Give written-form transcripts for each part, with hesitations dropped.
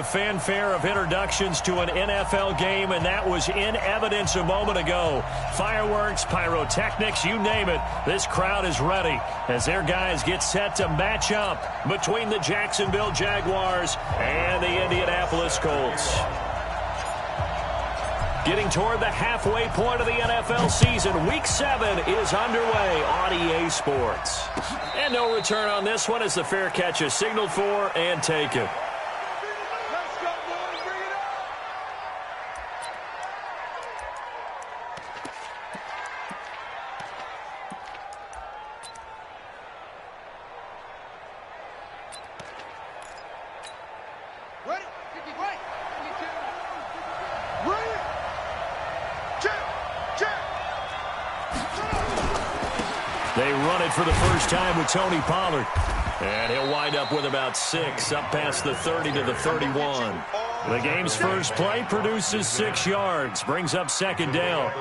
Fanfare of introductions to an NFL game, and that was in evidence a moment ago. Fireworks, pyrotechnics, you name it. This crowd is ready as their guys get set to match up between the Jacksonville Jaguars and the Indianapolis Colts. Getting toward the halfway point of the NFL season, Week 7 is underway on EA Sports. And no return on this one as the fair catch is signaled for and taken. They run it for the first time with Tony Pollard. And he'll wind up with about 6, up past the 30 to the 31. The game's first play produces 6 yards, brings up second down.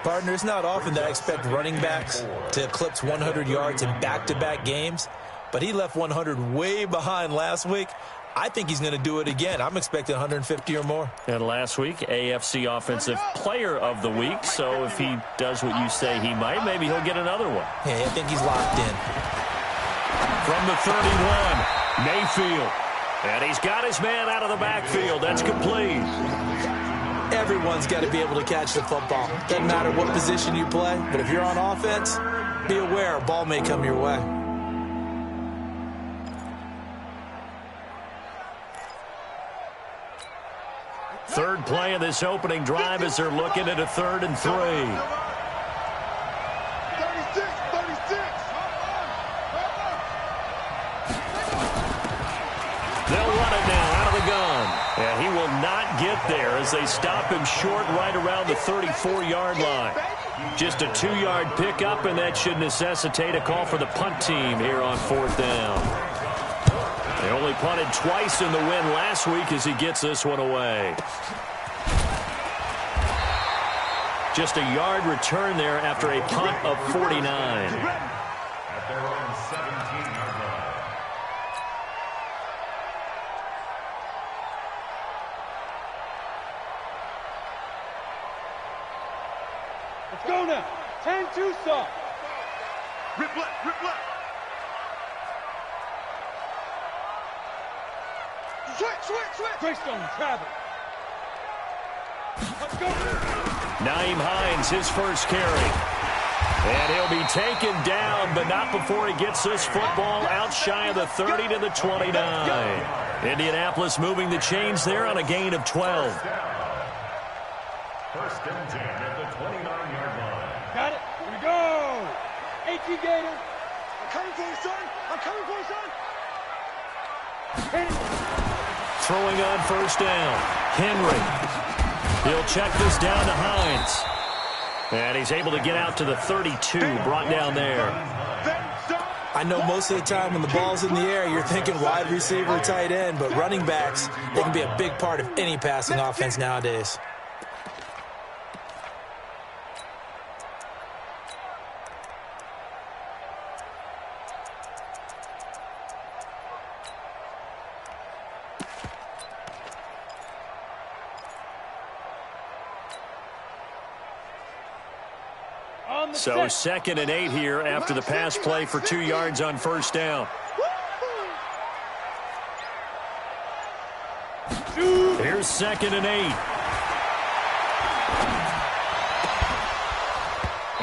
Partner, it's not often that I expect running backs to eclipse 100 yards in back-to-back games, but he left 100 way behind last week. I think he's going to do it again. I'm expecting 150 or more. And last week, AFC Offensive Player of the Week. So if he does what you say he might, maybe he'll get another one. Yeah, I think he's locked in. From the 31, Mayfield. And he's got his man out of the backfield. That's complete. Everyone's got to be able to catch the football. Doesn't matter what position you play, but if you're on offense, be aware a ball may come your way. Third play of this opening drive as they're looking at a 3rd and 3. 36. They'll run it now out of the gun. And he will not get there as they stop him short right around the 34-yard line. Just a 2-yard pickup, and that should necessitate a call for the punt team here on 4th down. They only punted twice in the win last week as he gets this one away. Just a yard return there after a punt of 49. At their own 17-yard line. Let's go now. 10-2 soft. Rip left, rip left. Switch. Greystone, travel. Let's go. Naeem Hines, his first carry. And he'll be taken down, but not before he gets this football out shy of the 30 to the 29. Indianapolis moving the chains there on a gain of 12. First and 10 at the 29-yard line. Got it. Here we go. AT Gator. I'm coming for you, son. Hit it. Throwing on first down. Henry. He'll check this down to Hines. And he's able to get out to the 32, brought down there. I know most of the time when the ball's in the air, you're thinking wide receiver, tight end, but running backs, they can be a big part of any passing offense nowadays. So 2nd and 8 here after the pass play for 2 yards on first down. Here's 2nd and 8.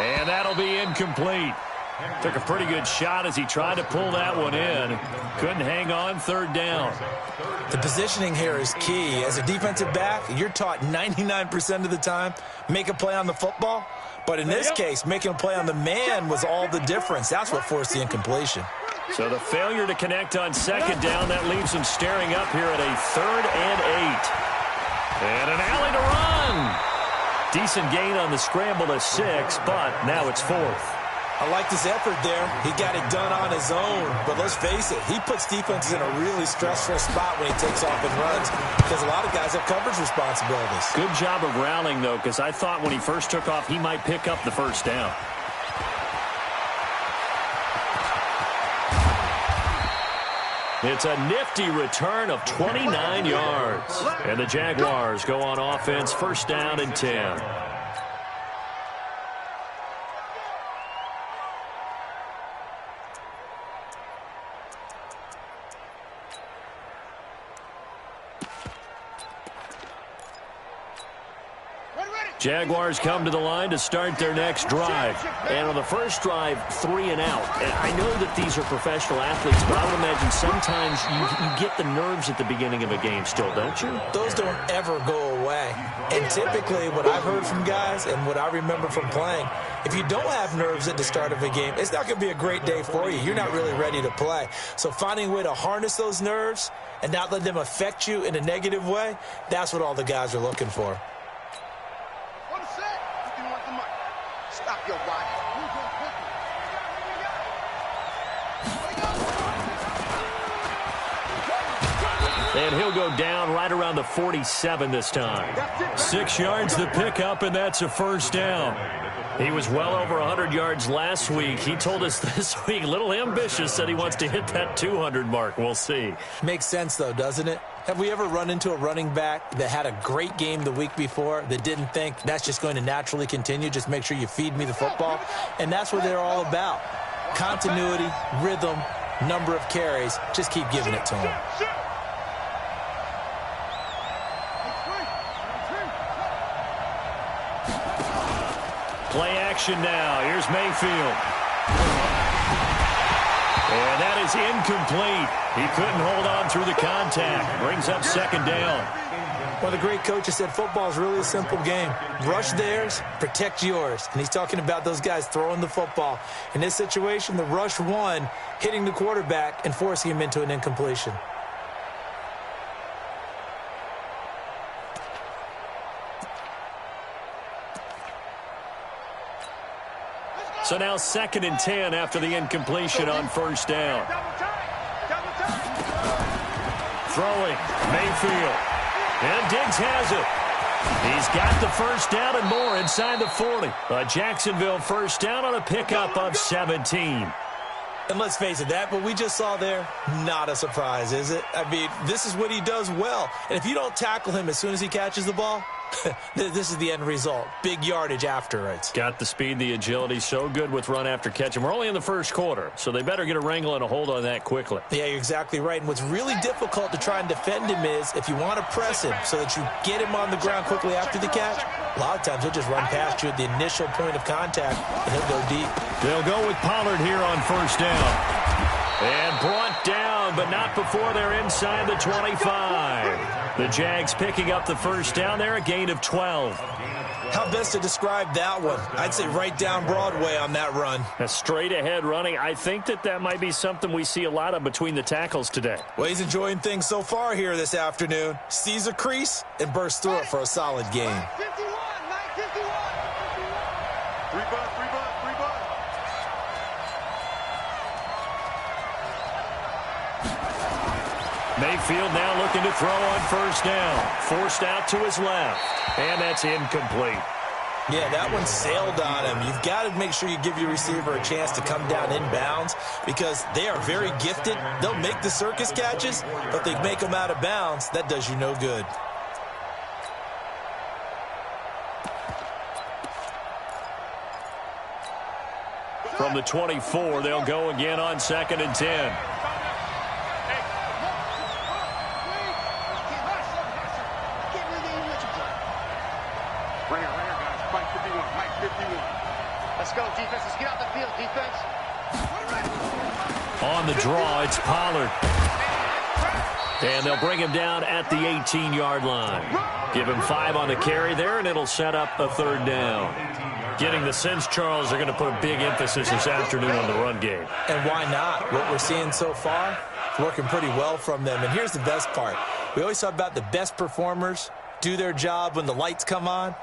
And that'll be incomplete. Took a pretty good shot as he tried to pull that one in. Couldn't hang on 3rd down. The positioning here is key. As a defensive back, you're taught 99% of the time, make a play on the football. But in this case, making a play on the man was all the difference. That's what forced the incompletion. So the failure to connect on 2nd down, that leaves him staring up here at a 3rd and 8. And an alley to run. Decent gain on the scramble to 6, but now it's 4th. I liked his effort there. He got it done on his own. But let's face it, he puts defenses in a really stressful spot when he takes off and runs because a lot of guys have coverage responsibilities. Good job of rallying, though, because I thought when he first took off, he might pick up the first down. It's a nifty return of 29 yards. And the Jaguars go on offense, first down and 10. Jaguars come to the line to start their next drive. And on the first drive, 3 and out. And I know that these are professional athletes, but I would imagine sometimes you get the nerves at the beginning of a game still, don't you? Those don't ever go away. And typically what I've heard from guys and what I remember from playing, if you don't have nerves at the start of a game, it's not going to be a great day for you. You're not really ready to play. So finding a way to harness those nerves and not let them affect you in a negative way, that's what all the guys are looking for. Stop your body. And he'll go down right around the 47 this time. 6 yards the pickup, and that's a first down. He was well over 100 yards last week. He told us this week, a little ambitious, said he wants to hit that 200 mark. We'll see. Makes sense, though, doesn't it? Have we ever run into a running back that had a great game the week before that didn't think that's just going to naturally continue? Just make sure you feed me the football. And that's what they're all about. Continuity, rhythm, number of carries. Just keep giving it to him. Play action now. Here's Mayfield. And that is incomplete. He couldn't hold on through the contact. Brings up second down. Well, the great coach has said football is really a simple game. Rush theirs, protect yours. And he's talking about those guys throwing the football. In this situation, the rush won, hitting the quarterback and forcing him into an incompletion. So now 2nd and 10 after the incompletion on first down. Throwing, Mayfield. And Diggs has it. He's got the first down and more inside the 40. A Jacksonville first down on a pickup of 17. And let's face it, that what we just saw there, not a surprise, is it? I mean, this is what he does well. And if you don't tackle him as soon as he catches the ball, this is the end result. Big yardage after it. Got the speed, the agility, so good with run after catch. And we're only in the first quarter, so they better get a wrangle and a hold on that quickly. Yeah, you're exactly right. And what's really difficult to try and defend him is if you want to press him so that you get him on the ground quickly after the catch, a lot of times he'll just run past you at the initial point of contact, and he'll go deep. They'll go with Pollard here on first down. And brought down, but not before they're inside the 25. The Jags picking up the first down there, a gain of 12. How best to describe that one? I'd say right down Broadway on that run. A straight ahead running. I think that might be something we see a lot of between the tackles today. Well, he's enjoying things so far here this afternoon. Sees a crease and bursts through it for a solid gain. 51, 951. 3 bucks, 3 bucks, 3 bucks. Mayfield now looking to throw on first down. Forced out to his left. And that's incomplete. Yeah, that one sailed on him. You've got to make sure you give your receiver a chance to come down inbounds because they are very gifted. They'll make the circus catches, but they make them out of bounds. That does you no good. From the 24, they'll go again on 2nd and 10. Let's go, defense. Let's get out the field, defense. On the draw, it's Pollard. And they'll bring him down at the 18-yard line. Give him 5 on the carry there, and it'll set up a third down. Getting the sense, Charles, they're going to put a big emphasis this afternoon on the run game. And why not? What we're seeing so far is working pretty well from them. And here's the best part. We always talk about the best performers do their job when the lights come on.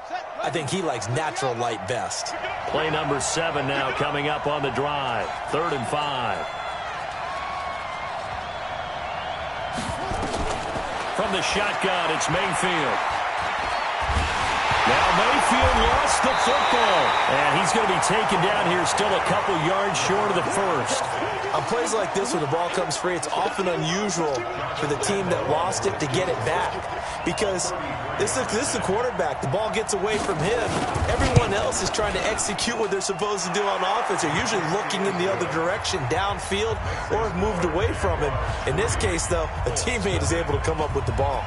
I think he likes natural light best. Play number 7 now coming up on the drive. 3rd and 5. From the shotgun, it's Mayfield. Now Mayfield lost the football. And he's going to be taken down here still a couple yards short of the first. On plays like this, when the ball comes free, it's often unusual for the team that lost it to get it back. Because this is the quarterback. The ball gets away from him. Everyone else is trying to execute what they're supposed to do on offense. They're usually looking in the other direction, downfield, or have moved away from him. In this case, though, a teammate is able to come up with the ball.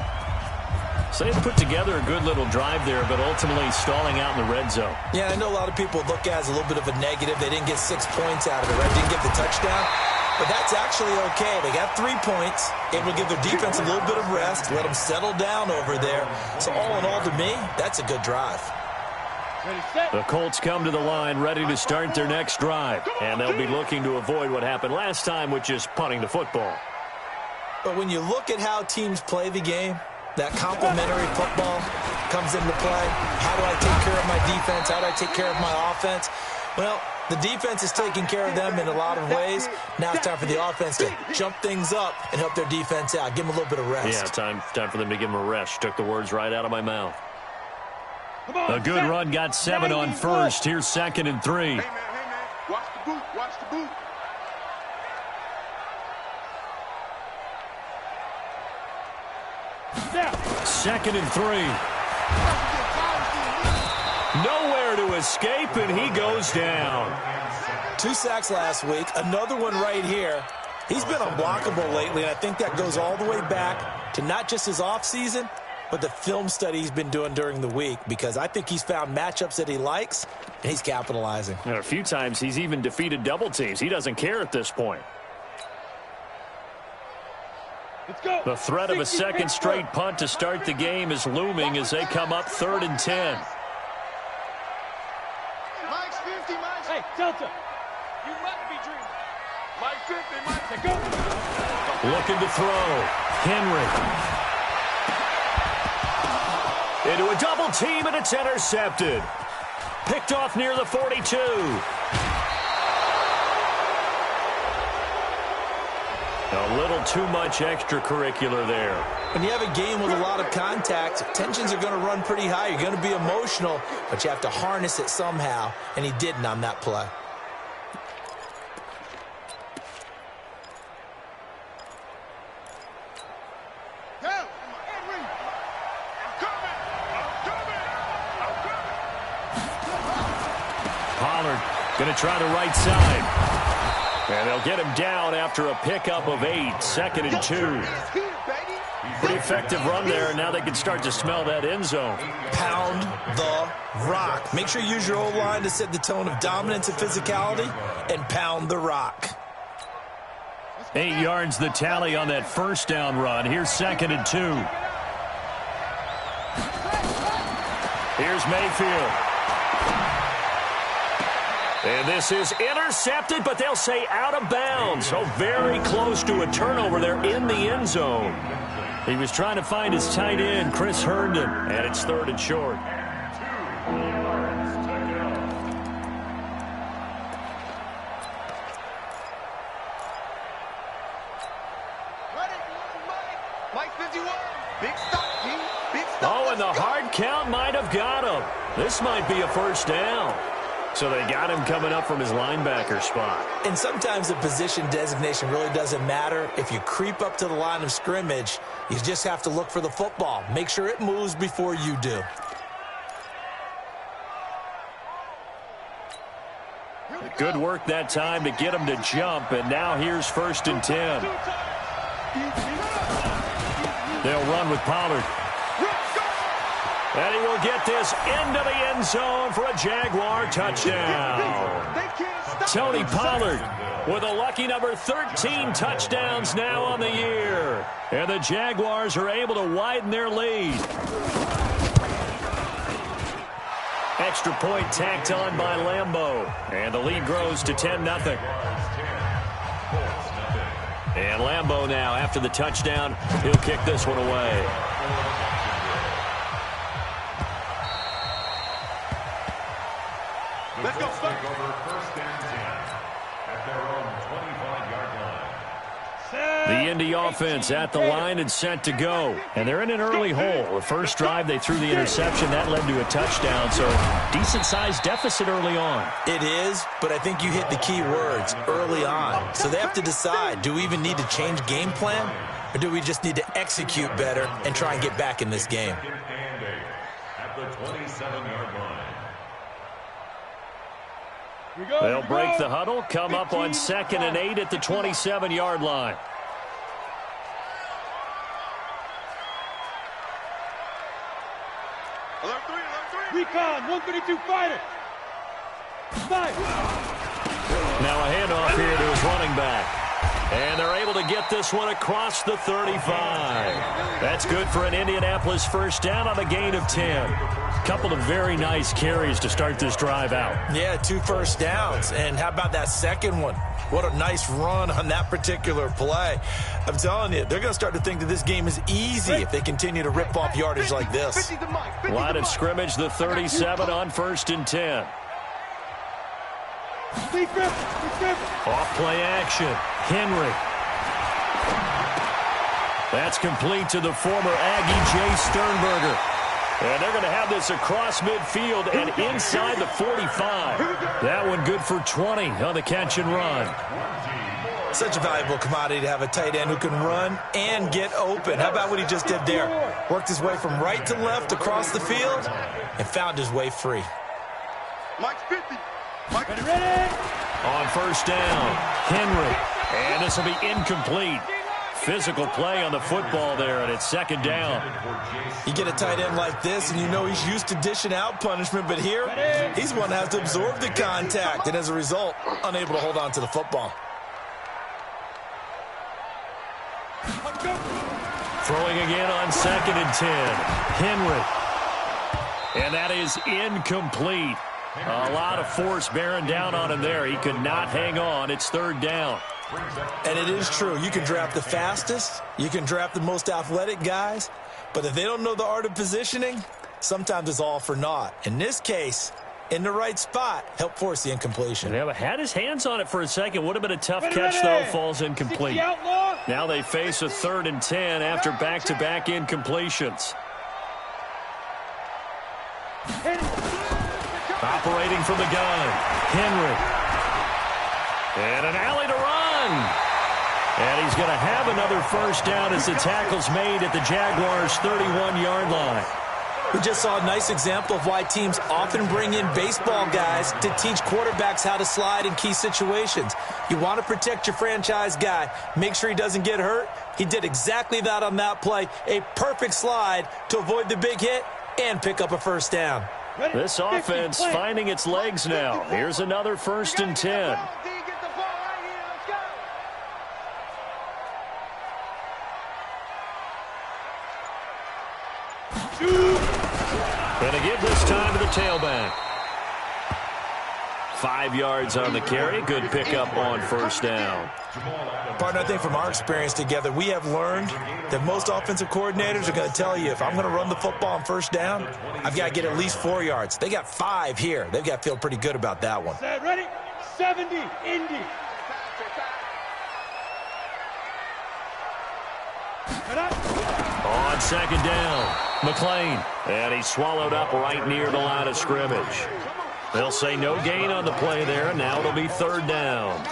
So they put together a good little drive there, but ultimately stalling out in the red zone. Yeah, I know a lot of people look at it as a little bit of a negative. They didn't get 6 points out of it, right? Didn't get the touchdown. But that's actually okay. They got 3 points. Able to give their defense a little bit of rest, let them settle down over there. So all in all, to me, that's a good drive. The Colts come to the line ready to start their next drive. And they'll be looking to avoid what happened last time, which is punting the football. But when you look at how teams play the game, that complementary football comes into play. How do I take care of my defense? How do I take care of my offense? Well, the defense is taking care of them in a lot of ways. Now it's time for the offense to jump things up and help their defense out. Give them a little bit of rest. Yeah, time for them to give them a rest. Took the words right out of my mouth. A good run got 7 on first. Here's 2nd and 3. Hey, man. Watch the boot. Watch the boot. Second and 3. Nowhere to escape, and he goes down. 2 sacks last week. Another one right here. He's been unblockable lately, and I think that goes all the way back to not just his offseason, but the film study he's been doing during the week, because I think he's found matchups that he likes, and he's capitalizing. And a few times he's even defeated double teams. He doesn't care at this point. The threat of a second straight punt to start the game is looming as they come up 3rd and 10. Mike's 50, Mike's. Hey, Delta. You must be dreaming. Mike 50, Mike. Go. Looking to throw. Henry. Into a double team, and it's intercepted. Picked off near the 42. A little too much extracurricular there. When you have a game with a lot of contact, tensions are going to run pretty high. You're going to be emotional, but you have to harness it somehow, and he didn't on that play. Pollard going to try the right side. And they'll get him down after a pickup of 8. 2nd and 2. Pretty effective run there, and now they can start to smell that end zone. Pound the rock. Make sure you use your O-line to set the tone of dominance and physicality, and pound the rock. 8 yards the tally on that first down run. Here's 2nd and 2. Here's Mayfield. And this is intercepted, but they'll say out of bounds. So very close to a turnover there in the end zone. He was trying to find his tight end, Chris Herndon, and it's 3rd and short. Mike 51. Big stop, team. Big stop. Oh, and the hard count might have got him. This might be a first down. So they got him coming up from his linebacker spot. And sometimes the position designation really doesn't matter. If you creep up to the line of scrimmage, you just have to look for the football. Make sure it moves before you do. Good work that time to get him to jump, and now here's 1st and 10. They'll run with Pollard. And he will get this into the end zone for a Jaguar touchdown. Tony Pollard with a lucky number 13 touchdowns now on the year. And the Jaguars are able to widen their lead. Extra point tacked on by Lambeau. And the lead grows to 10-0. And Lambeau now, after the touchdown, he'll kick this one away. Let's go. Over 1st and 10 at their own 25-yard line. The Indy offense at the line and set to go. And they're in an early hole. The first drive, they threw the interception. That led to a touchdown. So decent-sized deficit early on. It is, but I think you hit the key words, early on. So they have to decide, do we even need to change game plan? Or do we just need to execute better and try and get back in this game? At the 27-yard line. They'll break the huddle, come up on 2nd and 8 at the 27-yard line. Recon, 132 fighter. Fight. Now a handoff here to his running back. And they're able to get this one across the 35. That's good for an Indianapolis first down on a gain of 10. Couple of very nice carries to start this drive out. Yeah, 2 first downs. And how about that second one? What a nice run on that particular play. I'm telling you, they're going to start to think that this game is easy if they continue to rip off yardage like this. Line of scrimmage, the 37 on 1st and 10. Off play action. Henry. That's complete to the former Aggie, Jay Sternberger. And they're going to have this across midfield and inside the 45. That one good for 20 on the catch and run. Such a valuable commodity to have a tight end who can run and get open. How about what he just did there? Worked his way from right to left across the field and found his way free. Mike's 50. Mike Ready? On first down, Henry. And this will be incomplete. Physical play on the football there, and it's 2nd down. You get a tight end like this, and you know he's used to dishing out punishment, but here, he's one that has to absorb the contact, and as a result, unable to hold on to the football. Throwing again on 2nd and 10. Henry. And that is incomplete. A lot of force bearing down on him there. He could not hang on. It's 3rd down. And it is true. You can draft the fastest. You can draft the most athletic guys. But if they don't know the art of positioning, sometimes it's all for naught. In this case, in the right spot, help force the incompletion. Yeah, but had his hands on it for a second. Would have been a tough catch, though. Falls incomplete. Now they face a 3rd and 10 after back-to-back incompletions. Operating from the gun, Henry. And an alley to run. And he's going to have another first down as the tackle's made at the Jaguars' 31-yard line. We just saw a nice example of why teams often bring in baseball guys to teach quarterbacks how to slide in key situations. You want to protect your franchise guy. Make sure he doesn't get hurt. He did exactly that on that play. A perfect slide to avoid the big hit and pick up a first down. This offense finding its legs now. Here's another 1st and 10. Going to give this time to the tailback. 5 yards on the carry. Good pickup on first down. Partner, I think from our experience together, we have learned that most offensive coordinators are going to tell you, if I'm going to run the football on first down, I've got to get at least 4 yards. They got 5 here. They've got to feel pretty good about that one. Set, ready? 70, Indy. On 2nd down, McLean. And he's swallowed up right near the line of scrimmage. They'll say no gain on the play there. Now it'll be 3rd down.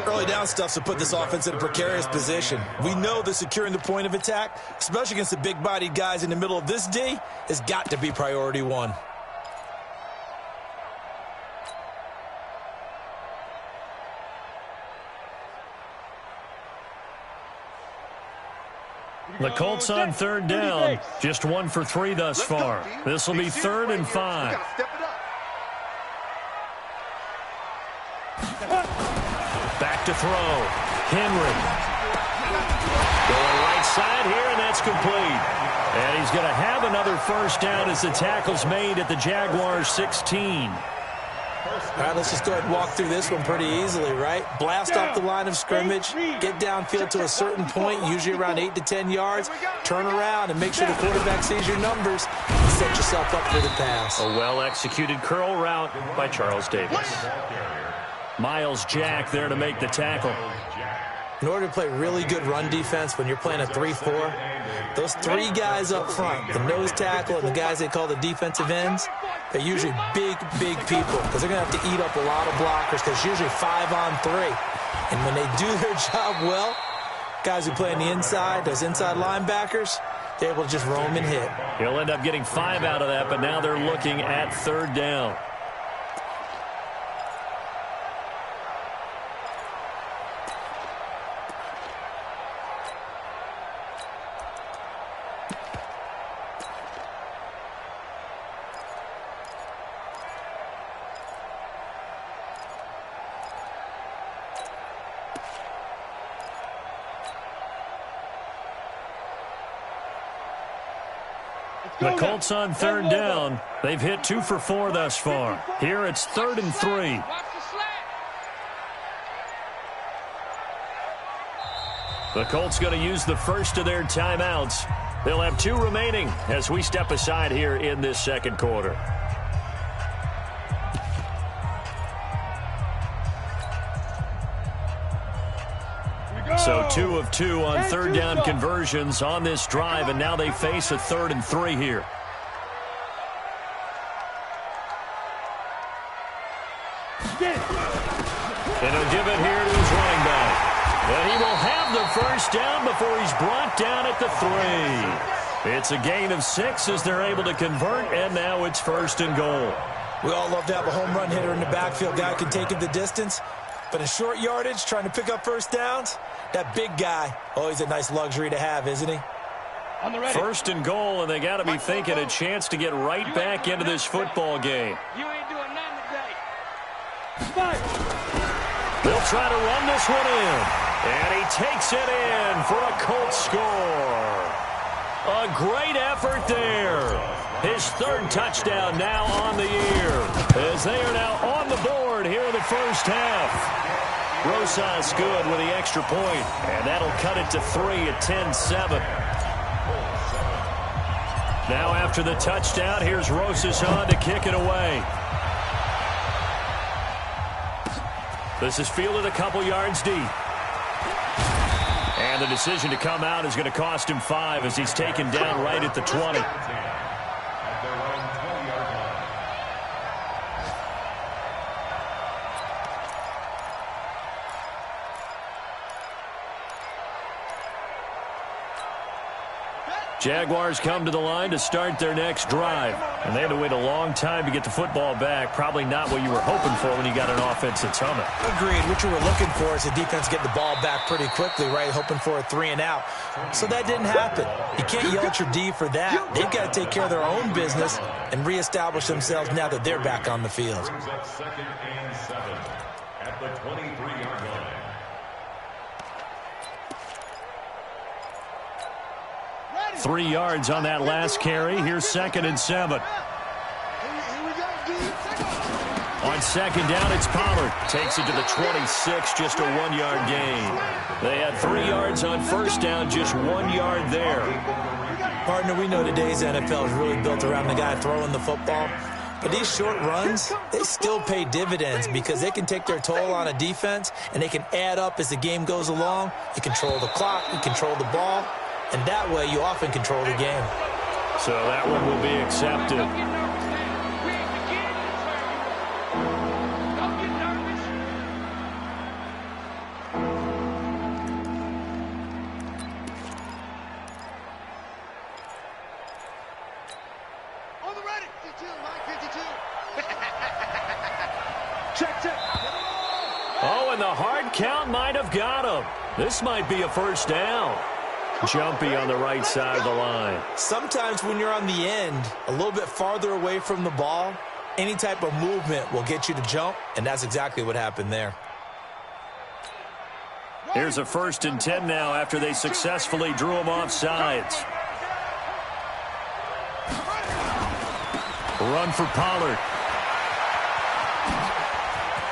Early down stuff to put this offense in a precarious position. We know that securing the point of attack, especially against the big-bodied guys in the middle of this D, has got to be priority 1. The Colts on 3rd down. Just 1 for 3 thus far. This will be 3rd and 5. Back to throw. Henry. Going right side here, and that's complete. And he's going to have another first down as the tackle's made at the Jaguars' 16. All right, let's just go ahead and walk through this one pretty easily, right? Blast off the line of scrimmage, get downfield to a certain point, usually around 8 to 10 yards, turn around and make sure the quarterback sees your numbers and set yourself up for the pass. A well-executed curl route by Charles Davis. Miles Jack there to make the tackle. In order to play really good run defense when you're playing a 3-4, those three guys up front, the nose tackle and the guys they call the defensive ends, they're usually big, big people because they're going to have to eat up a lot of blockers because it's usually 5-on-3. And when they do their job well, guys who play on the inside, those inside linebackers, they're able to just roam and hit. He'll end up getting 5 out of that, but now they're looking at 3rd down. The Colts on 3rd down. They've hit 2 for 4 thus far. Here it's 3rd and 3. The Colts going to use the first of their timeouts. They'll have 2 remaining as we step aside here in this 2nd quarter. So 2 of 2 on 3rd down conversions on this drive, and now they face a 3rd and 3 here. And he'll give it here to his running back. And he will have the first down before he's brought down at the 3. It's a gain of 6 as they're able to convert, and now it's 1st and goal. We all love to have a home run hitter in the backfield. Guy can take it the distance. But in short yardage, trying to pick up first downs, that big guy, always a nice luxury to have, isn't he? 1st and goal, and they got to be thinking a chance to get right back into this football game. You ain't doing nothing today. They'll try to run this one in. And he takes it in for a Colts score. A great effort there. His 3rd touchdown now on the year, as they are now on the board here in the first half. Rosas good with the extra point, and that'll cut it to 3 at 10-7. Now after the touchdown, here's Rosas on to kick it away. This is fielded a couple yards deep. And the decision to come out is going to cost him 5 as he's taken down right at the 20. Jaguars come to the line to start their next drive. And they had to wait a long time to get the football back. Probably not what you were hoping for when you got an offense that's humming. Agreed. What you were looking for is the defense getting the ball back pretty quickly, right? Hoping for a 3 and out. So that didn't happen. You can't yell at your D for that. They've got to take care of their own business and reestablish themselves now that they're back on the field. 2nd and 7 at the 23-yard line. Three yards on that last carry. Here's 2nd and 7. On 2nd down, it's Pollard. Takes it to the 26, just a 1-yard gain. They had 3 yards on 1st down, just 1 yard there. Partner, we know today's NFL is really built around the guy throwing the football. But these short runs, they still pay dividends because they can take their toll on a defense, and they can add up as the game goes along. You control the clock, you control the ball. And that way, you often control the game. So that one will be accepted. On the ready. 52, line 52. Check. Oh, and the hard count might have got him. This might be a 1st down. Jumpy on the right side of the line. Sometimes when you're on the end, a little bit farther away from the ball, any type of movement will get you to jump, and that's exactly what happened there. Here's a 1st and 10 now after they successfully drew him off sides. Run for Pollard.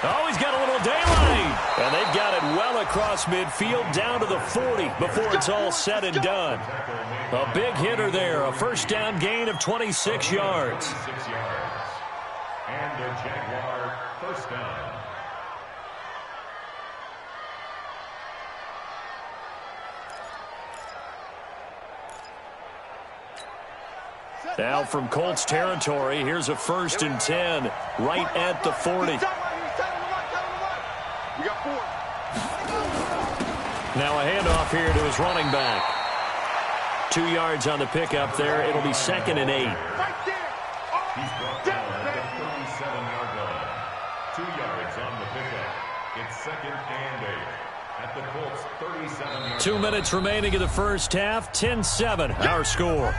Oh, he's got a little daylight. And they've got it well across midfield down to the 40 before it's all said and done. A big hitter there. A 1st down gain of 26 yards. And a Jaguar 1st down. Now from Colts territory, here's a 1st and 10 right at the 40. We got 4. Now a handoff here to his running back. 2 yards on the pickup there. It'll be 2nd and 8. Right there. He's brought down at the 37-yard line. 2 yards on the pickup. It's 2nd and 8 at the Colts 37-yard 2 minutes remaining in the first half. 10-7 our score.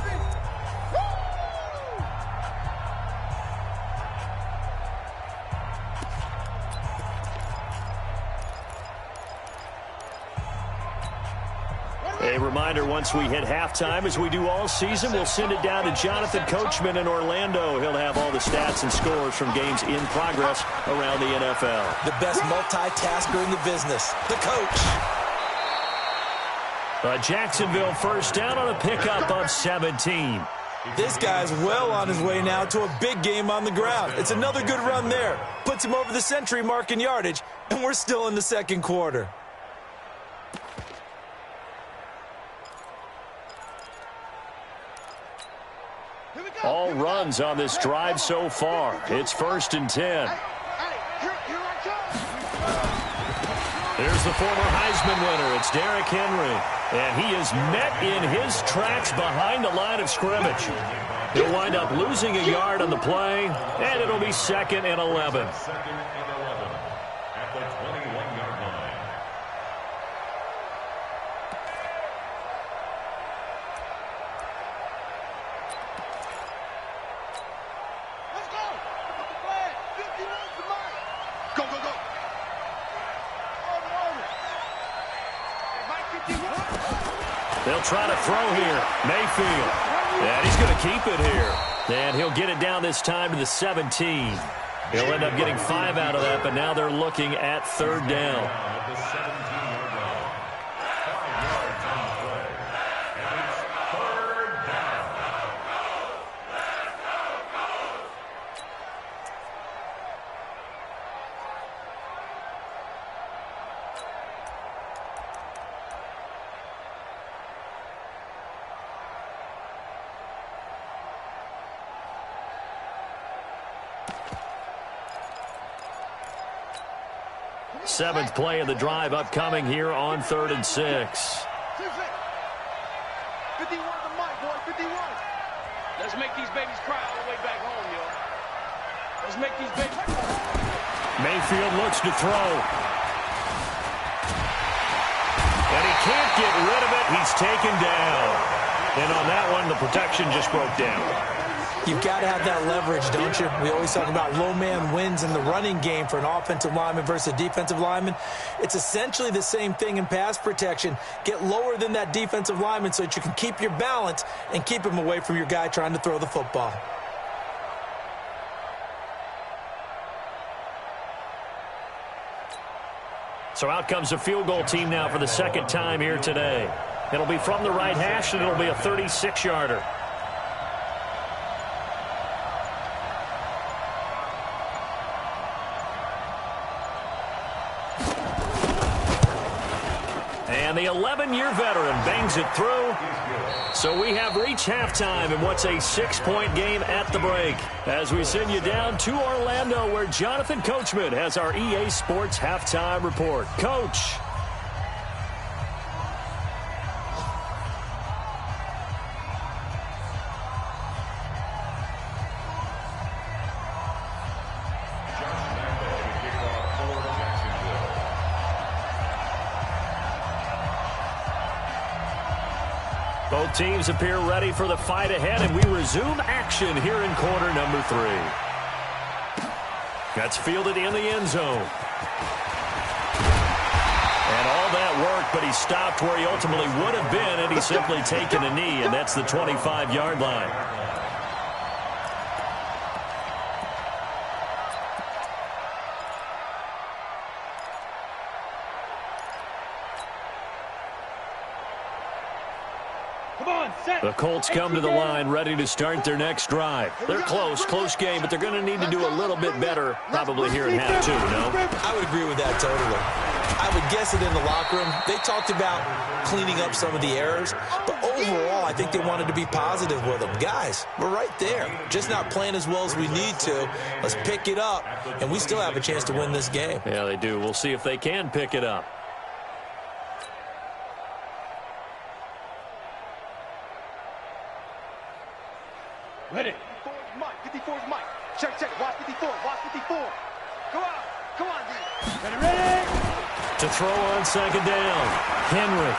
A reminder, once we hit halftime, as we do all season, we'll send it down to Jonathan Coachman in Orlando. He'll have all the stats and scores from games in progress around the NFL. The best multitasker in the business, the coach. A Jacksonville first down on a pickup of 17. This guy's well on his way now to a big game on the ground. It's another good run there. Puts him over the century mark in yardage, and we're still in the second quarter. All runs on this drive so far. It's 1st and 10. There's the former Heisman winner. It's Derrick Henry. And he is met in his tracks behind the line of scrimmage. He'll wind up losing a yard on the play, and it'll be 2nd and 11. 2nd and 11 at the 21-yard line. Let's go. Flag. 51 to mine. Go, go, go. Mike 51. They'll try to throw here. Mayfield. And he's going to keep it here. And he'll get it down this time to the 17. He'll end up getting 5 out of that, but now they're looking at 3rd down. At the 17-yard line. 5 yards on the play. And it's 3rd down. Seventh play of the drive upcoming here on 3rd and 6. 51 to Mike, boy. 51. Let's make these babies cry all the way back home, yo. Let's make these babies cry. Mayfield looks to throw. And he can't get rid of it. He's taken down. And on that one, the protection just broke down. You've got to have that leverage, don't you? We always talk about low man wins in the running game for an offensive lineman versus a defensive lineman. It's essentially the same thing in pass protection. Get lower than that defensive lineman so that you can keep your balance and keep him away from your guy trying to throw the football. So out comes the field goal team now for the 2nd time here today. It'll be from the right hash, and it'll be a 36-yarder. And the 11-year veteran bangs it through. So we have reached halftime in what's a 6-point game at the break. As we send you down to Orlando, where Jonathan Coachman has our EA Sports halftime report. Coach. Both teams appear ready for the fight ahead, and we resume action here in quarter number 3. That's fielded in the end zone. And all that work, but he stopped where he ultimately would have been, and he's simply taken a knee, and that's the 25-yard line. The Colts come to the line ready to start their next drive. They're close game, but they're going to need to do a little bit better probably here in half 2, no? I would agree with that totally. I would guess it in the locker room. They talked about cleaning up some of the errors, but overall, I think they wanted to be positive with him. Guys, we're right there. Just not playing as well as we need to. Let's pick it up, and we still have a chance to win this game. Yeah, they do. We'll see if they can pick it up. Ready. 54's Mike. 54's Mike. Check, check. Watch 54. Watch 54. Go out. Come on, dude. Ready, ready. To throw on second down. Henry.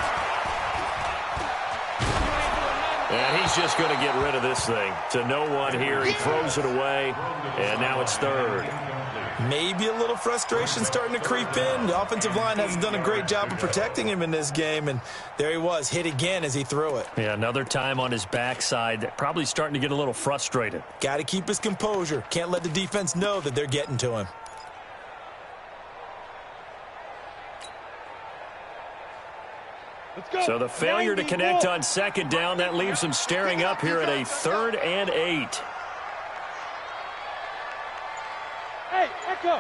And he's just going to get rid of this thing. To no one here. He throws it away. And now it's third. Maybe a little frustration starting to creep in. The offensive line hasn't done a great job of protecting him in this game, and there he was, hit again as he threw it. Yeah, another time on his backside. Probably starting to get a little frustrated. Got to keep his composure. Can't let the defense know that they're getting to him. Let's go. So the failure to connect on second down, that leaves him staring up here at a 3rd and 8. Hey, Echo.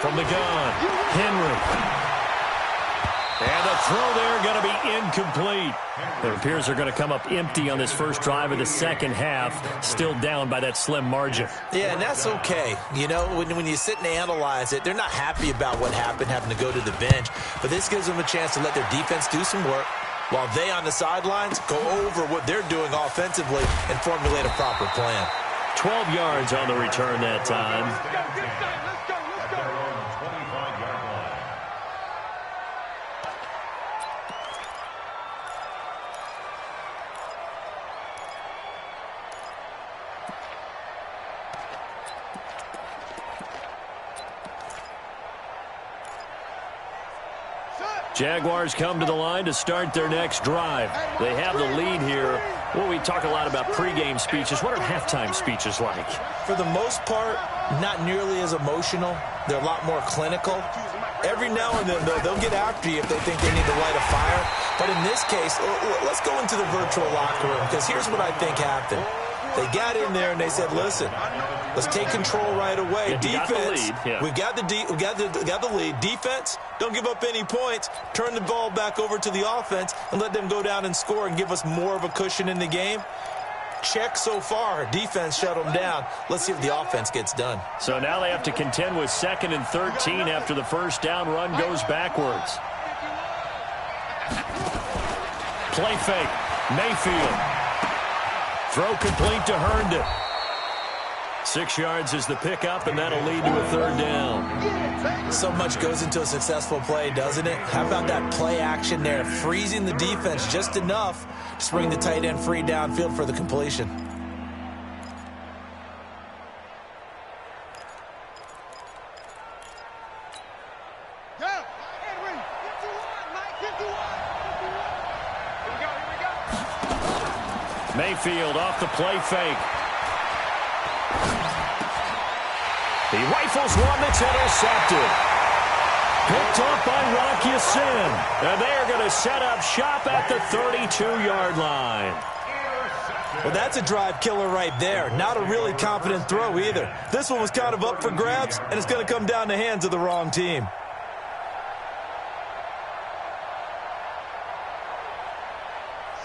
From the gun, Henry. And the throw there going to be incomplete. It appears they're going to come up empty on this first drive of the second half, still down by that slim margin. Yeah, and that's okay. You know, when you sit and analyze it, they're not happy about what happened, having to go to the bench. But this gives them a chance to let their defense do some work while they on the sidelines go over what they're doing offensively and formulate a proper plan. 12 yards on the return that time. Jaguars come to the line to start their next drive. They have the lead here. Well, we talk a lot about pregame speeches. What are halftime speeches like? For the most part, not nearly as emotional. They're a lot more clinical. Every now and then, though, they'll get after you if they think they need to light a fire. But in this case, let's go into the virtual locker room, because here's what I think happened. They got in there and they said, listen, let's take control right away. Defense, we've got the lead. Defense, don't give up any points. Turn the ball back over to the offense and let them go down and score and give us more of a cushion in the game. Check so far. Defense shut them down. Let's see if the offense gets done. So now they have to contend with 2nd and 13 after the first down run goes backwards. Play fake. Mayfield. Throw complete to Herndon. 6 yards is the pickup, and that'll lead to a 3rd down. So much goes into a successful play, doesn't it? How about that play action there? Freezing the defense just enough to spring the tight end free downfield for the completion. Mayfield off the play fake. He rifles one that's intercepted. Picked off by Rocky Sin. And they are going to set up shop at the 32-yard line. Well, that's a drive killer right there. Not a really confident throw either. This one was kind of up for grabs, and it's going to come down the hands of the wrong team.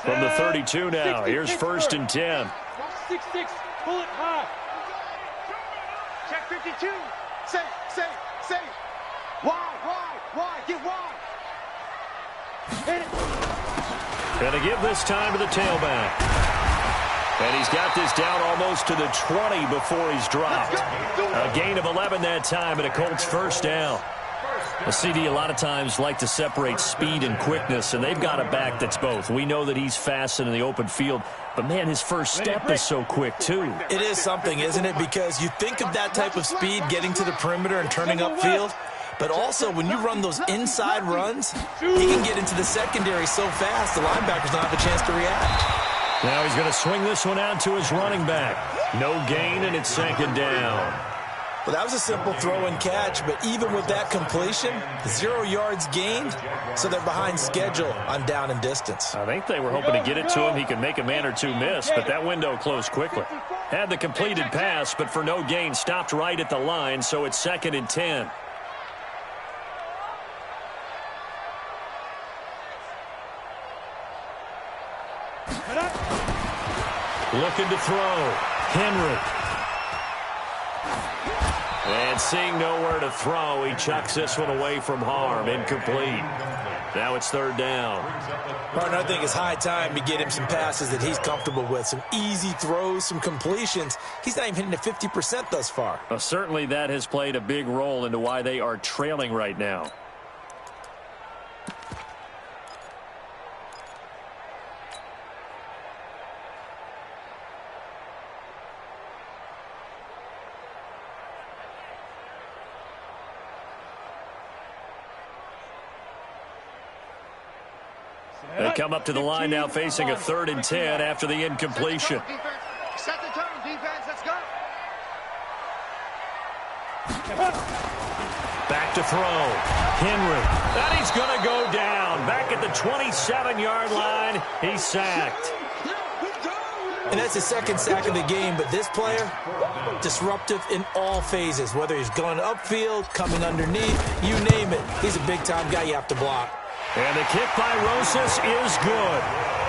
From the 32 now, here's 1st and 10. 6-6, pull it high. Check 52. Say. Wide, get wide. Hit it. Going to give this time to the tailback. And he's got this down almost to the 20 before he's dropped. A gain of 11 that time and a Colts first down. A CD a lot of times like to separate speed and quickness, and they've got a back that's both. We know that he's fast in the open field, but, man, his first step is so quick, too. It is something, isn't it? Because you think of that type of speed getting to the perimeter and turning upfield, but also when you run those inside runs, he can get into the secondary so fast the linebackers don't have a chance to react. Now he's going to swing this one out to his running back. No gain, and it's 2nd down. Well, that was a simple throw and catch, but even with that completion, 0 yards gained, so they're behind schedule on down and distance. I think they were hoping to get it to him. He could make a man or two miss, but that window closed quickly. Had the completed pass, but for no gain, stopped right at the line, so it's 2nd and 10. Looking to throw. Henry. And seeing nowhere to throw, he chucks this one away from harm. Incomplete. Now it's third down. Martin, I think it's high time to get him some passes that he's comfortable with. Some easy throws, some completions. He's not even hitting the 50% thus far. Well, certainly that has played a big role into why they are trailing right now. They come up to the line now facing a 3rd and 10 after the incompletion. Set the tone, defense. Let's go. Back to throw. Henry. And he's going to go down. Back at the 27-yard line. He's sacked. And that's his second sack of the game, but this player, disruptive in all phases, whether he's going upfield, coming underneath, you name it. He's a big-time guy you have to block. And the kick by Rosas is good.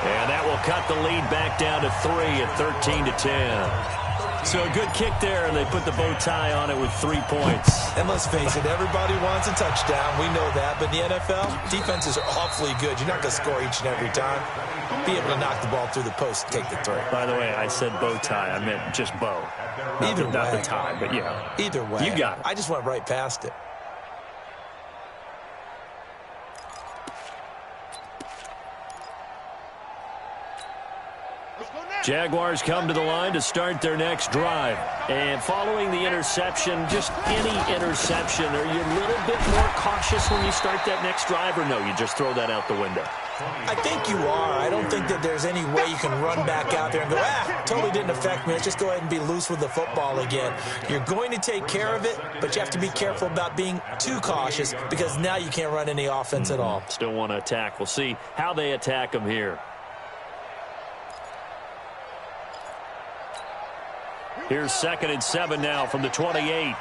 And that will cut the lead back down to 3 at 13-10. So a good kick there, and they put the bow tie on it with 3 points. And let's face it, everybody wants a touchdown. We know that. But in the NFL, defenses are awfully good. You're not going to score each and every time. Be able to knock the ball through the post and take the 3. By the way, I said bow tie. I meant just bow. Either way. Not the tie, but yeah. Either way. You got it. I just went right past it. Jaguars come to the line to start their next drive. And following the interception, just any interception, are you a little bit more cautious when you start that next drive, or no, you just throw that out the window? I think you are. I don't think that there's any way you can run back out there and go, totally didn't affect me. Let's just go ahead and be loose with the football again. You're going to take care of it, but you have to be careful about being too cautious because now you can't run any offense at all. Still want to attack. We'll see how they attack them here. Here's 2nd and 7 now from the 28.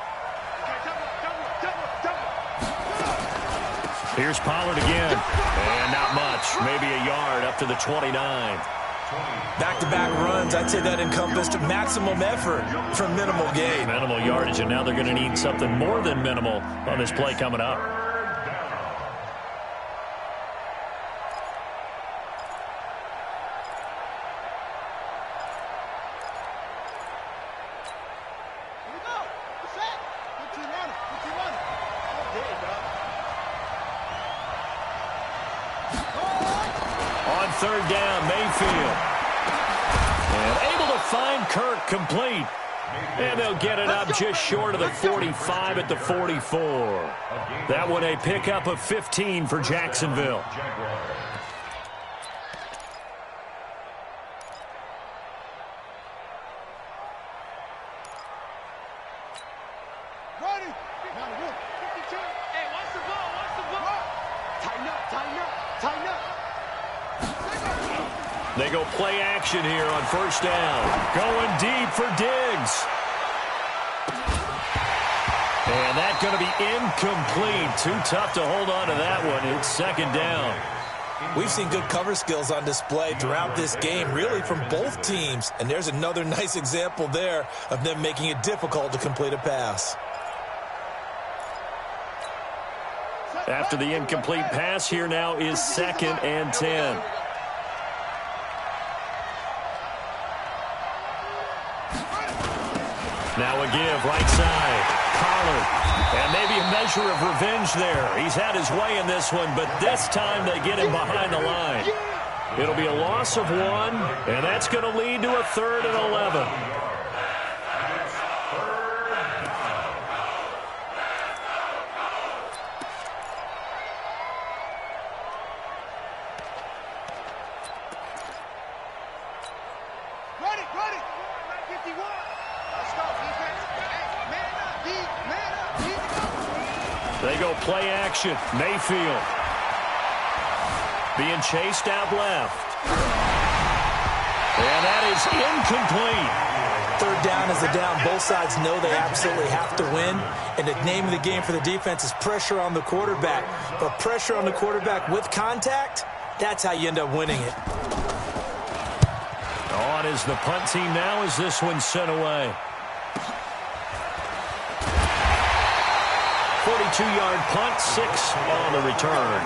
Here's Pollard again. And not much. Maybe a yard up to the 29. Back-to-back runs, I'd say that encompassed maximum effort for minimal gain. Minimal yardage, and now they're going to need something more than minimal on this play coming up. Third down, Mayfield. And able to find Kirk complete. And they'll get it up just short of the 45 at the 44. That one a pickup of 15 for Jacksonville. They go play action here on first down. Going deep for Diggs. And that's going to be incomplete. Too tough to hold on to that one. It's 2nd down. We've seen good cover skills on display throughout this game, really from both teams. And there's another nice example there of them making it difficult to complete a pass. After the incomplete pass, here now is 2nd and 10. Now a give, right side. Pollard. And maybe a measure of revenge there. He's had his way in this one, but this time they get him behind the line. It'll be a loss of 1, and that's going to lead to a 3rd and 11. They go play action. Mayfield being chased out left. And that is incomplete. 3rd down is the down. Both sides know they absolutely have to win. And the name of the game for the defense is pressure on the quarterback. But pressure on the quarterback with contact, that's how you end up winning it. On out is the punt team now as this one's sent away. 42-yard punt, 6 on the return.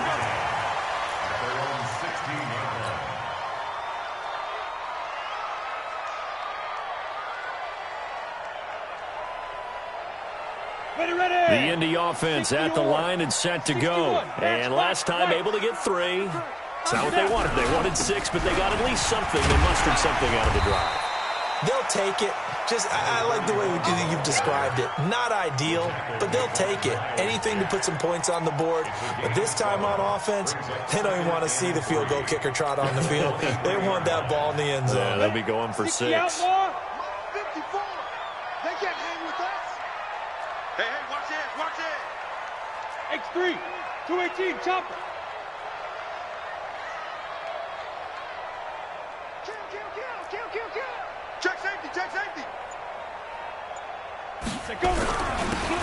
The Indy offense at the line and set to go. And last time able to get 3. It's not what they wanted. They wanted 6, but they got at least something. They mustered something out of the drive. They'll take it. I like the way you've described it. Not ideal, but they'll take it. Anything to put some points on the board. But this time on offense, they don't even want to see the field goal kicker trot on the field. They want that ball in the end zone. Yeah, they'll be going for 6. 54. They can't hang with us. Hey, watch it. X3, 218, chopper. Kill. Check safety.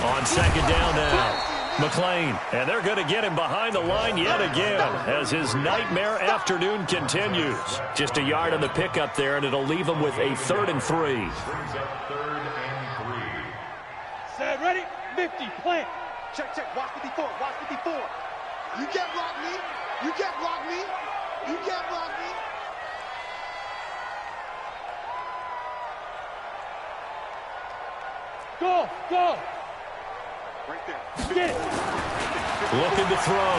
On second down now, McLean. And they're going to get him behind the line yet again as his nightmare afternoon continues. Just a yard on the pickup there, and it'll leave him with a 3rd and 3. Brings up 3rd and 3. Set, ready, 50, plant. Check. Watch 54. You can't block me. Go. Right there. Get it. Looking to throw.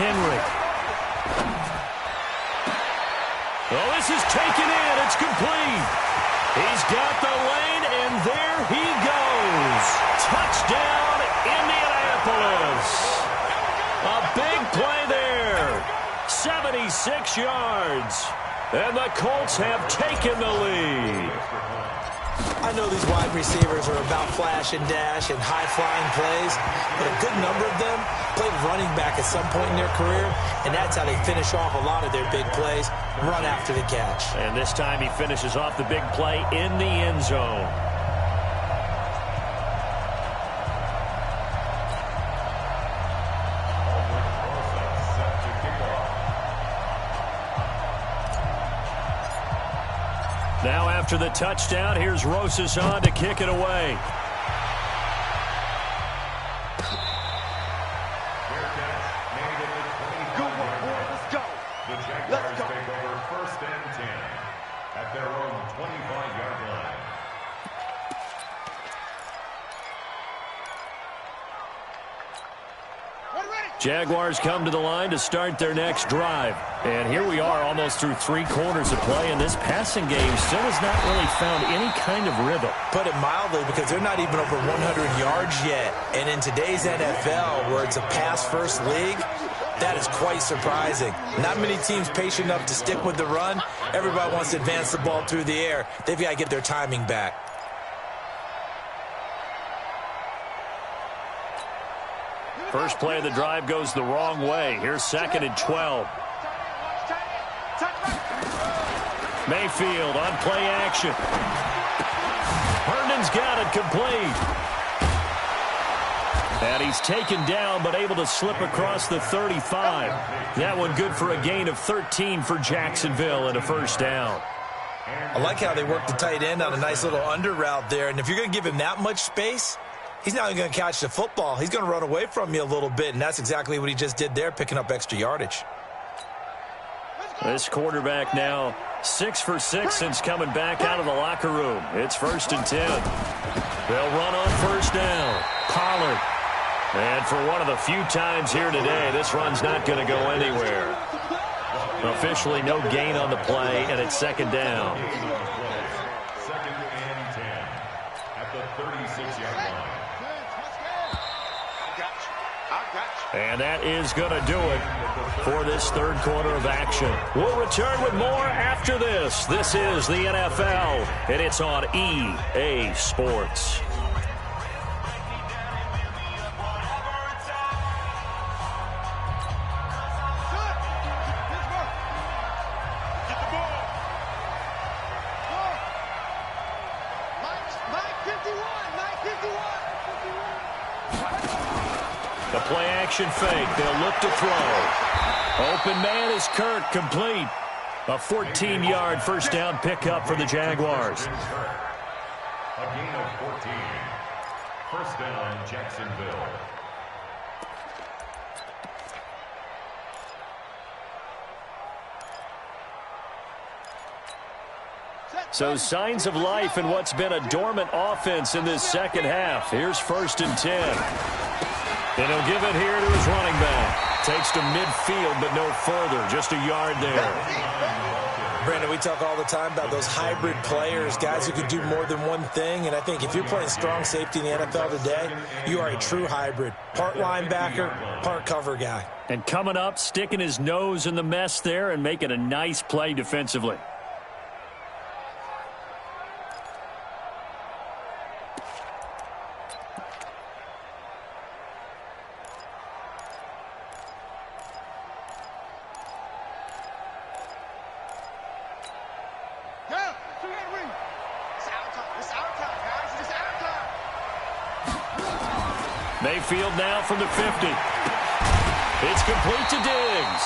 Henry. Oh, this is taken in. It's complete. He's got the lane, and there he goes. Touchdown, Indianapolis. A big play there. 76 yards. And the Colts have taken the lead. I know these wide receivers are about flash and dash and high-flying plays, but a good number of them played running back at some point in their career, and that's how they finish off a lot of their big plays, run after the catch. And this time he finishes off the big play in the end zone. Now after the touchdown, here's Rosas on to kick it away. Good one, boy. Let's go. The Jaguars take over 1st and 10 at their own 25-yard line. Jaguars come to the line to start their next drive. And here we are almost through 3 quarters of play, and this passing game still has not really found any kind of rhythm. Put it mildly, because they're not even over 100 yards yet. And in today's NFL, where it's a pass-first league, that is quite surprising. Not many teams patient enough to stick with the run. Everybody wants to advance the ball through the air. They've got to get their timing back. First play of the drive goes the wrong way. Here's 2nd and 12. Mayfield on play action. Herndon's got it complete. And he's taken down, but able to slip across the 35. That one good for a gain of 13 for Jacksonville and a 1st down. I like how they work the tight end on a nice little under route there. And if you're going to give him that much space, he's not even going to catch the football. He's going to run away from you a little bit, and that's exactly what he just did there, picking up extra yardage. This quarterback now 6 for 6 since coming back out of the locker room. It's 1st and 10. They'll run on 1st down. Pollard. And for one of the few times here today, this run's not going to go anywhere. Officially no gain on the play, and it's 2nd down. 2nd and 10 at the 36-yard line. And that is going to do it for this 3rd quarter of action. We'll return with more after this. This is the NFL, and it's on EA Sports. The play-action fake. They'll look to throw. Open man is Kirk, complete. A 14-yard first down pickup for the Jaguars. A gain of 14. First down, Jacksonville. So signs of life in what's been a dormant offense in this second half. Here's 1st and 10. And he'll give it here to his running back. Takes to midfield, but no further. Just a yard there. Brandon, we talk all the time about those hybrid players, guys who can do more than one thing. And I think if you're playing strong safety in the NFL today, you are a true hybrid. Part linebacker, part cover guy. And coming up, sticking his nose in the mess there and making a nice play defensively. Mayfield now from the 50. It's complete to Diggs.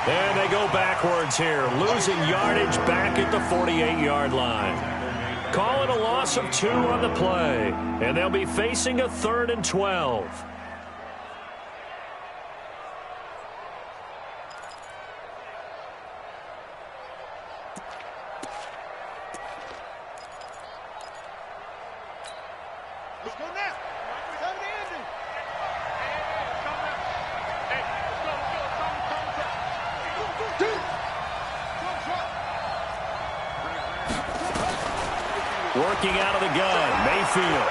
And they go backwards here, losing yardage back at the 48-yard line. Calling a loss of 2 on the play. And they'll be facing a 3rd and 12. Working out of the gun, Mayfield.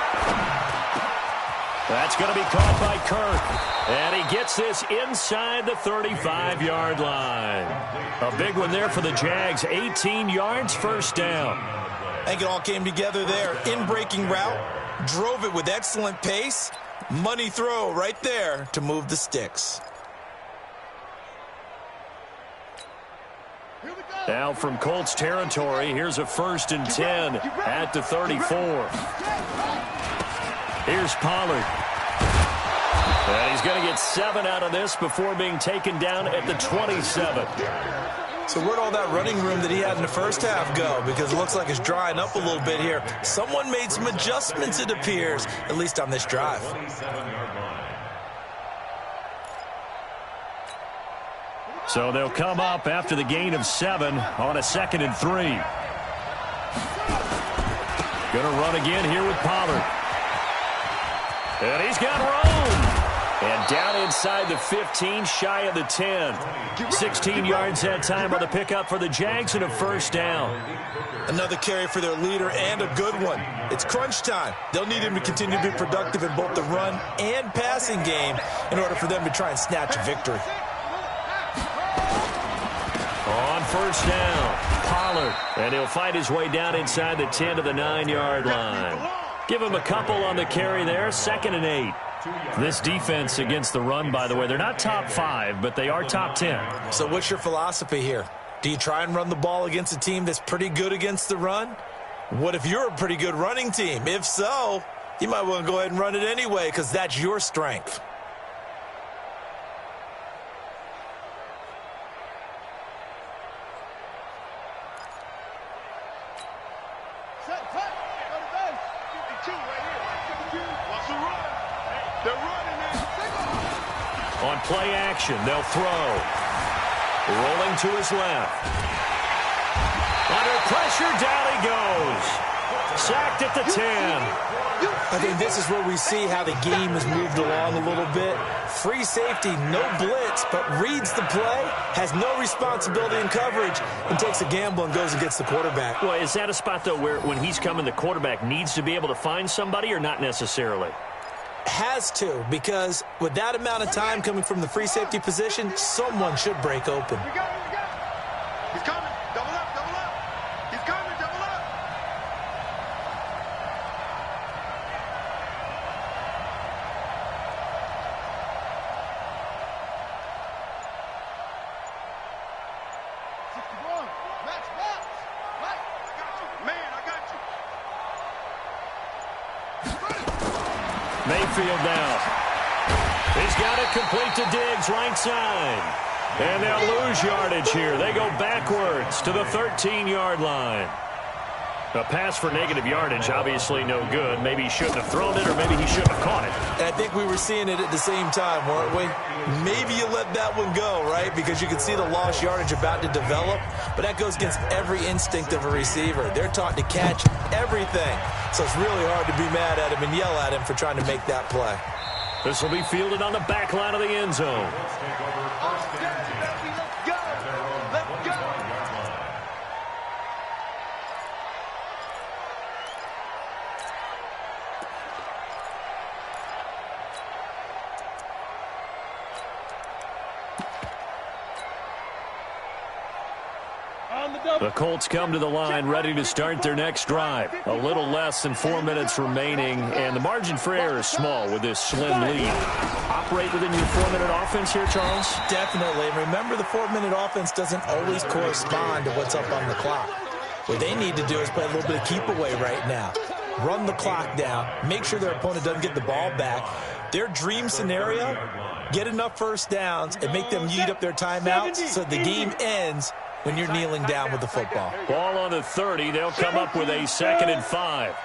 That's going to be caught by Kirk. And he gets this inside the 35-yard line. A big one there for the Jags. 18 yards, first down. I think it all came together there. In-breaking route, drove it with excellent pace. Money throw right there to move the sticks. Now from Colts territory, here's a 1st and 10 at the 34. Here's Pollard. And he's going to get 7 out of this before being taken down at the 27. So where'd all that running room that he had in the first half go? Because it looks like it's drying up a little bit here. Someone made some adjustments, it appears, at least on this drive. So they'll come up after the gain of 7 on a 2nd and 3. Going to run again here with Pollard. And he's got room. And down inside the 15, shy of the 10. 16 yards that time on the pickup for the Jags and a first down. Another carry for their leader and a good one. It's crunch time. They'll need him to continue to be productive in both the run and passing game in order for them to try and snatch a victory. On first down, Pollard. And he'll fight his way down inside the 10 to the 9-yard line. Give him a couple on the carry there, 2nd and 8. This defense against the run, by the way, they're not top 5, but they are top 10. So what's your philosophy here? Do you try and run the ball against a team that's pretty good against the run? What if you're a pretty good running team? If so, you might want to go ahead and run it anyway because that's your strength. On play action, they'll throw. Rolling to his left. Under pressure, down he goes. Sacked at the 10. I think this is where we see how the game has moved along a little bit. Free safety, no blitz, but reads the play, has no responsibility in coverage, and takes a gamble and goes and gets the quarterback. Well, is that a spot, though, where when he's coming, the quarterback needs to be able to find somebody or not necessarily? Has to, because with that amount of time coming from the free safety position, someone should break open. He's coming. Double up, double up. He's coming, double up. Max, Mike, I got you. Man, I got you. Mayfield now. He's got it complete to Diggs, right side. And they'll lose yardage here. They go backwards to the 13-yard line. A pass for negative yardage, obviously no good. Maybe he shouldn't have thrown it, or maybe he shouldn't have caught it. And I think we were seeing it at the same time, weren't we? Maybe you let that one go, right? Because you can see the lost yardage about to develop. But that goes against every instinct of a receiver. They're taught to catch everything. So it's really hard to be mad at him and yell at him for trying to make that play. This will be fielded on the back line of the end zone. The Colts come to the line ready to start their next drive. A little less than 4 minutes remaining, and the margin for error is small with this slim lead. Operate within your 4-minute offense here, Charles? Definitely. And remember, the 4-minute offense doesn't always correspond to what's up on the clock. What they need to do is play a little bit of keep away right now. Run the clock down. Make sure their opponent doesn't get the ball back. Their dream scenario, get enough first downs and make them eat up their timeouts so the game ends when you're kneeling down with the football. Ball on the 30. They'll come up with a 2nd and 5.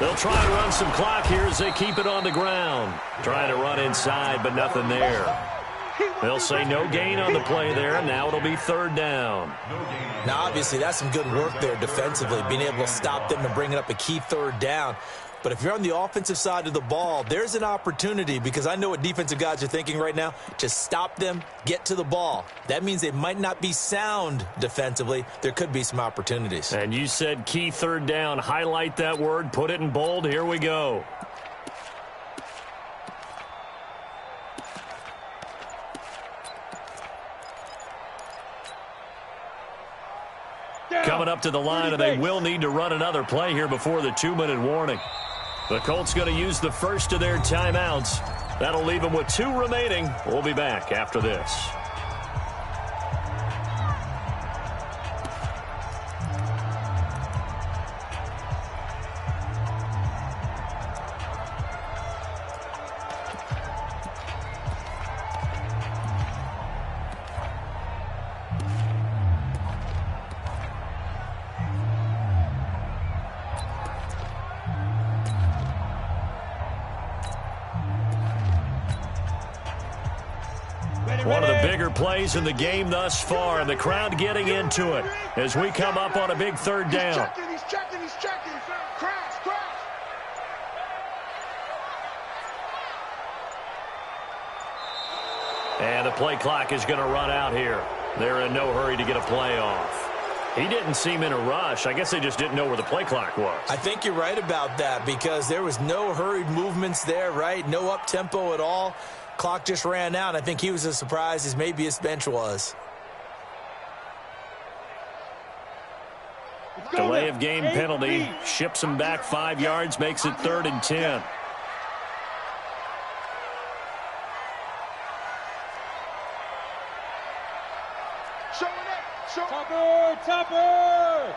They'll try and run some clock here as they keep it on the ground. Trying to run inside, but nothing there. They'll say no gain on the play there, and now it'll be 3rd down. Now, obviously, that's some good work there defensively, being able to stop them and bringing up a key 3rd down. But if you're on the offensive side of the ball, there's an opportunity, because I know what defensive guys are thinking right now, to stop them, get to the ball. That means they might not be sound defensively. There could be some opportunities. And you said key 3rd down. Highlight that word, put it in bold. Here we go. Coming up to the line, and they will need to run another play here before the 2-minute warning. The Colts going to use the first of their timeouts. That'll leave them with 2 remaining. We'll be back after this. One of the bigger plays in the game thus far, and the crowd getting into it as we come up on a big 3rd down. He's checking. Crash. And the play clock is going to run out here. They're in no hurry to get a play off. He didn't seem in a rush. I guess they just didn't know where the play clock was. I think you're right about that, because there was no hurried movements there, right? No up-tempo at all. Clock just ran out. I think he was as surprised as maybe his bench was. Delay of game penalty. Ships him back 5 yards. Makes it 3rd and 10. Topper!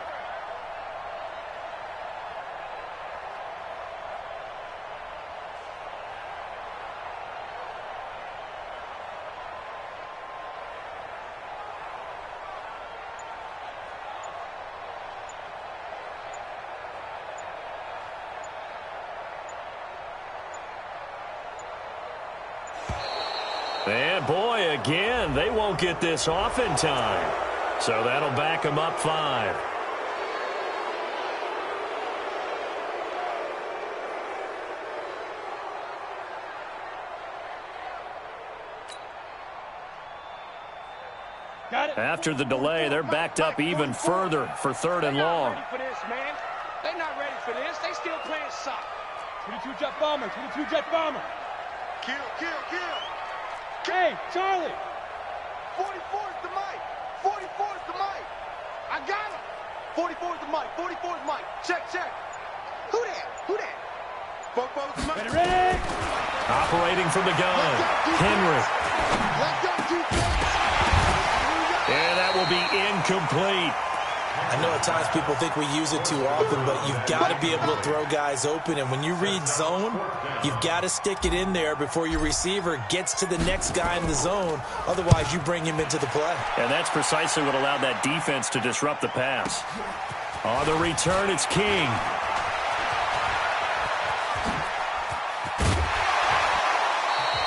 And boy, again, they won't get this off in time. So that'll back them up 5. After the delay, they're backed up even further for 3rd and long. They're not ready for this. They still playing soccer. 22 jet bomber. Kill. Hey, Charlie. 44 is the mic. 44 is the mic. I got him. 44 is the mic. 44 is Mike. Check. Who that? Fofo's the mic. Ready? Operating from the gun. Henry. Let's go, defense. And that will be incomplete. I know at times people think we use it too often, but you've got to be able to throw guys open. And when you read zone, you've got to stick it in there before your receiver gets to the next guy in the zone. Otherwise, you bring him into the play. And that's precisely what allowed that defense to disrupt the pass. On the return, it's King.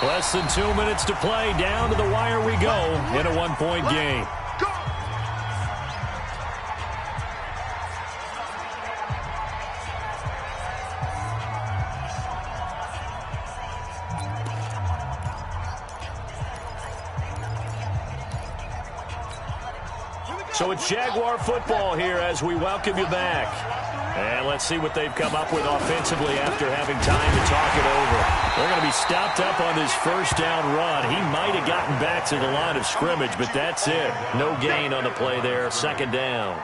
Less than 2 minutes to play. Down to the wire we go in a one-point game. So it's Jaguar football here as we welcome you back. And let's see what they've come up with offensively after having time to talk it over. They're going to be stopped up on this first down run. He might have gotten back to the line of scrimmage, but that's it. No gain on the play there. Second down.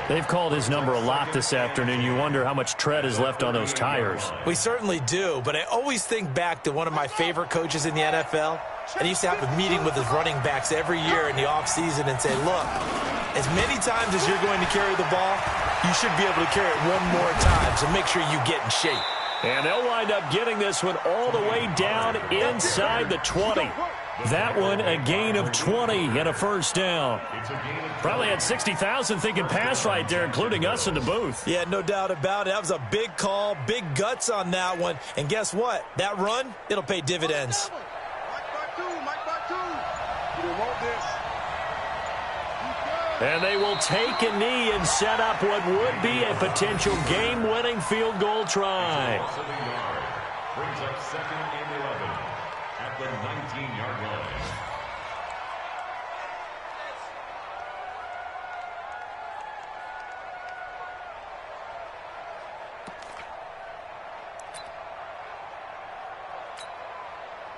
They've called his number a lot this afternoon. You wonder how much tread is left on those tires. We certainly do, but I always think back to one of my favorite coaches in the NFL. And he used to have a meeting with his running backs every year in the offseason and say, look, as many times as you're going to carry the ball, you should be able to carry it one more time, so make sure you get in shape. And they'll wind up getting this one all the way down inside the 20. That one a gain of 20 and a first down. Probably had 60,000 thinking pass right there, including us in the booth. Yeah, no doubt about it. That was a big call, big guts on that one. And guess what? That run, it'll pay dividends. And they will take a knee and set up what would be a potential game-winning field goal try. Brings up 2nd and 11 at the 19-yard line.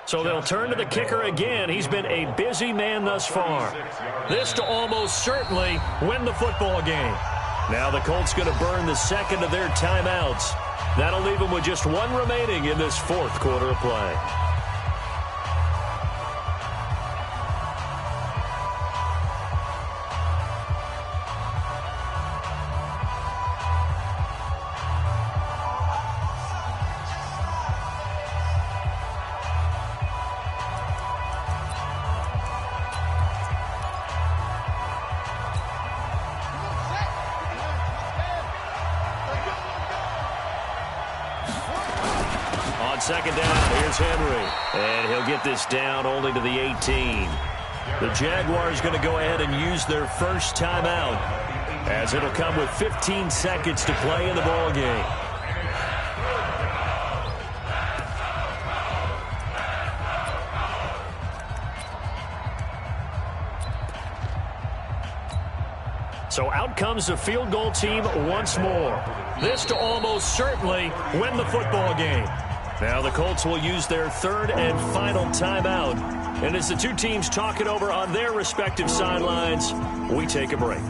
So they'll turn to the kicker again. He's been a busy man thus far. This to almost certainly win the football game. Now the Colts going to burn the second of their timeouts. That'll leave them with just one remaining in this fourth quarter of play. Second down, here's Henry. And he'll get this down only to the 18. The Jaguars going to go ahead and use their first timeout, as it'll come with 15 seconds to play in the ball game. So out comes the field goal team once more. This to almost certainly win the football game. Now the Colts will use their third and final timeout. And as the two teams talk it over on their respective sidelines, we take a break.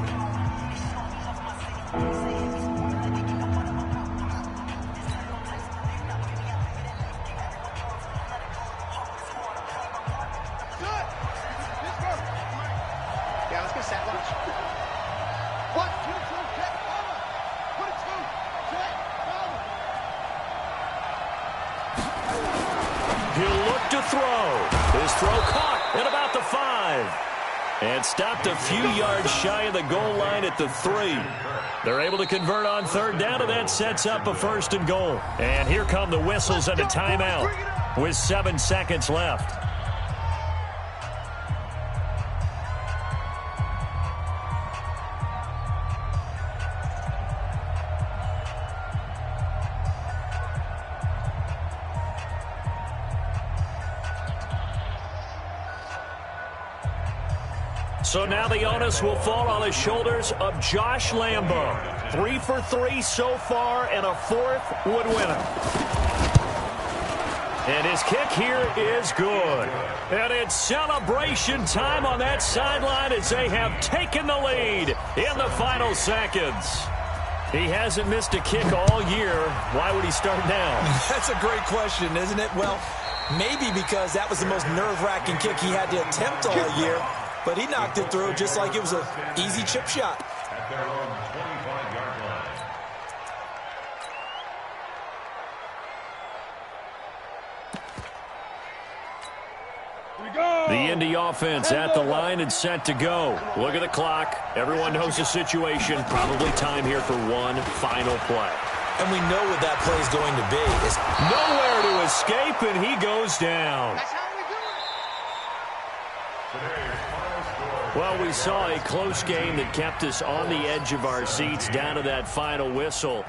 And stopped a few yards shy of the goal line at the 3. They're able to convert on third down, and that sets up a first and goal. And here come the whistles and a timeout with 7 seconds left. So now the onus will fall on the shoulders of Josh Lambo. 3 for 3 so far, and a fourth would win it. And his kick here is good. And it's celebration time on that sideline as they have taken the lead in the final seconds. He hasn't missed a kick all year. Why would he start now? That's a great question, isn't it? Well, maybe because that was the most nerve-wracking kick he had to attempt all year. But he knocked it through just like it was an easy chip shot. at their own 25-yard line. The Indy offense at the line and set to go. Look at the clock. Everyone knows the situation. Probably time here for one final play. And we know what that play is going to be. It's nowhere to escape, and he goes down. Well, we saw a close game that kept us on the edge of our seats down to that final whistle.